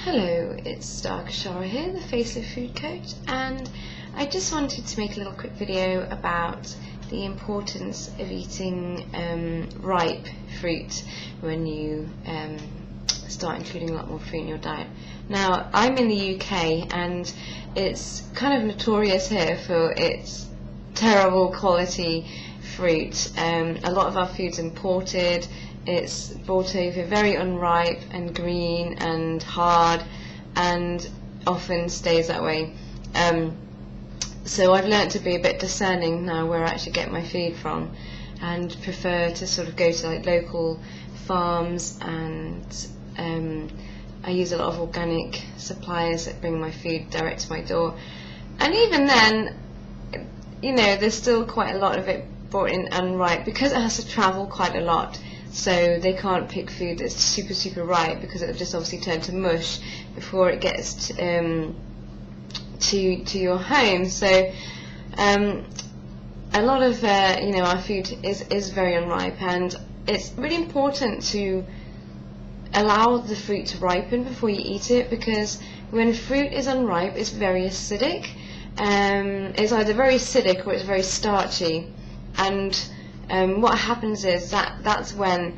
Hello, it's Khechara here, the Facelift Food Coach, and I just wanted to make a little quick video about the importance of eating ripe fruit when you start including a lot more fruit in your diet. Now, I'm in the UK and it's kind of notorious here for its terrible quality fruit. A lot of our food's imported. It's brought over very unripe and green and hard, and often stays that way. So I've learnt to be a bit discerning now where I actually get my food from, and prefer to sort of go to like local farms, and I use a lot of organic suppliers that bring my food direct to my door. And even then, you know, there's still quite a lot of it brought in unripe because it has to travel quite a lot. So they can't pick food that's super ripe because it'll just obviously turn to mush before it gets to your home. So a lot of our food is very unripe, and it's really important to allow the fruit to ripen before you eat it, because when fruit is unripe, it's very acidic. It's either very acidic or it's very starchy, and what happens is that's when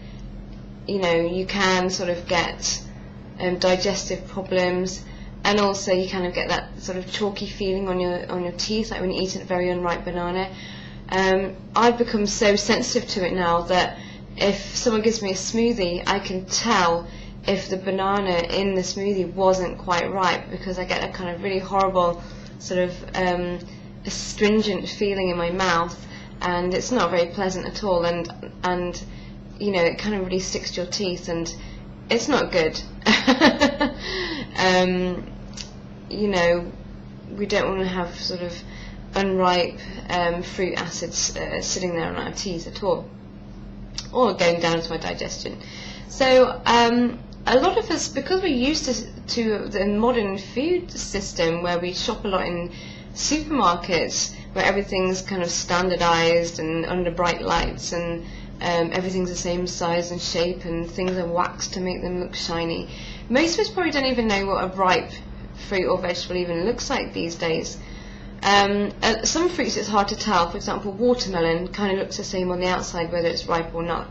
you can sort of get digestive problems, and also you kind of get that sort of chalky feeling on your teeth, like when you eat a very unripe banana. I've become so sensitive to it now that if someone gives me a smoothie, I can tell if the banana in the smoothie wasn't quite ripe, because I get a kind of really horrible sort of astringent feeling in my mouth, and it's not very pleasant at all, and it kind of really sticks to your teeth, and it's not good. We don't want to have sort of unripe fruit acids sitting there on our teeth at all, or going down to my digestion. So a lot of us, because we're used to the modern food system where we shop a lot in supermarkets, where everything's kind of standardized and under bright lights, and everything's the same size and shape, and things are waxed to make them look shiny. Most of us probably don't even know what a ripe fruit or vegetable even looks like these days. Some fruits it's hard to tell. For example, watermelon kind of looks the same on the outside whether it's ripe or not,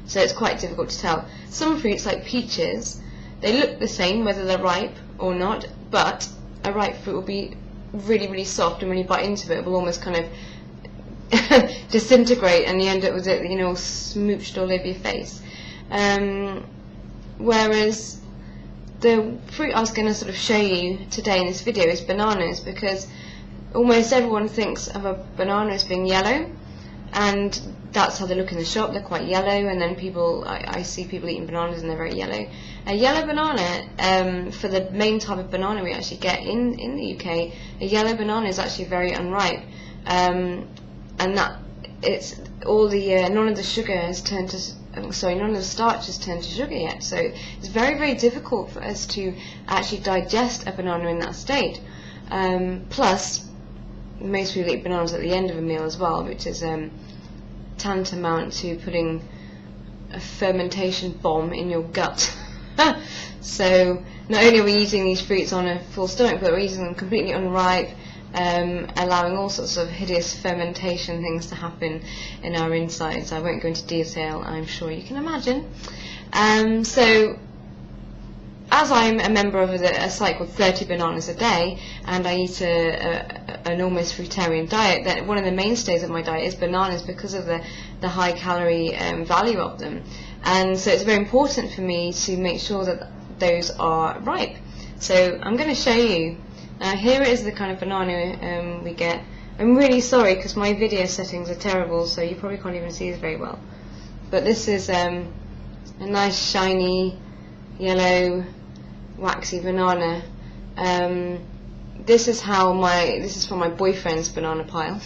so it's quite difficult to tell. Some fruits like peaches, they look the same whether they're ripe or not, but a ripe fruit will be really soft, and when you bite into it will almost kind of disintegrate, and you end up with it smooched all over your face. Whereas the fruit I was going to sort of show you today in this video is bananas, because almost everyone thinks of a banana as being yellow, and that's how they look in the shop. They're quite yellow, and then I see people eating bananas and they're very yellow. A yellow banana, for the main type of banana we actually get in the UK, a yellow banana is actually very unripe, and that it's all the none of the sugar has turned to none of the starch has turned to sugar yet. So it's very difficult for us to actually digest a banana in that state. Plus, most people eat bananas at the end of a meal as well, which is tantamount to putting a fermentation bomb in your gut. So not only are we eating these fruits on a full stomach, but we're eating them completely unripe, allowing all sorts of hideous fermentation things to happen in our insides. I won't go into detail, I'm sure you can imagine. So as I'm a member of a site called 30 Bananas a Day, and I eat an almost fruitarian diet, that one of the mainstays of my diet is bananas, because of the high calorie value of them. And so it's very important for me to make sure that those are ripe. So I'm going to show you. Now here is the kind of banana we get. I'm really sorry because my video settings are terrible, so you probably can't even see this very well. But this is a nice shiny yellow waxy banana. This is from my boyfriend's banana pile,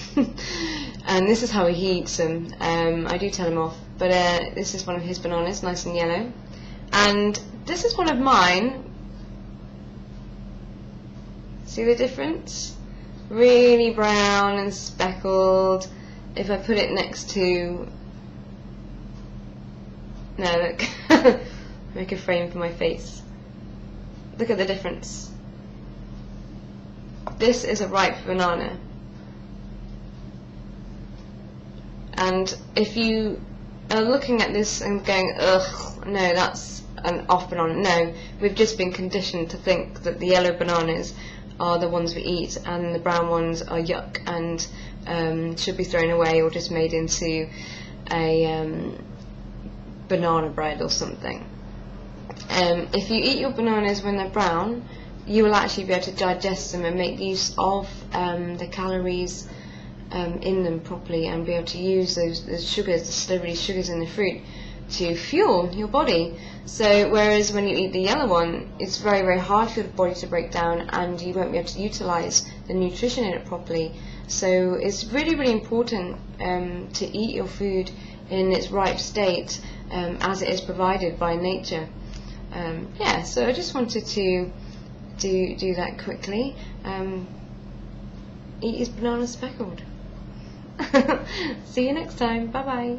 and this is how he eats them. I do tell him off, but this is one of his bananas, nice and yellow, and this is one of mine. See the difference? Really brown and speckled. If I put it next to, no, look, make a frame for my face. Look at the difference. This is a ripe banana. And if you are looking at this and going, ugh, no, that's an off banana. No, we've just been conditioned to think that the yellow bananas are the ones we eat and the brown ones are yuck and should be thrown away or just made into a banana bread or something. If you eat your bananas when they're brown, you will actually be able to digest them and make use of the calories in them properly, and be able to use those sugars, the slurry sugars in the fruit, to fuel your body. So whereas when you eat the yellow one, it's very, very hard for your body to break down, and you won't be able to utilize the nutrition in it properly. So it's really, really important to eat your food in its ripe state, as it is provided by nature. Yeah, so I just wanted to do that quickly. Eat his banana speckled. See you next time. Bye bye.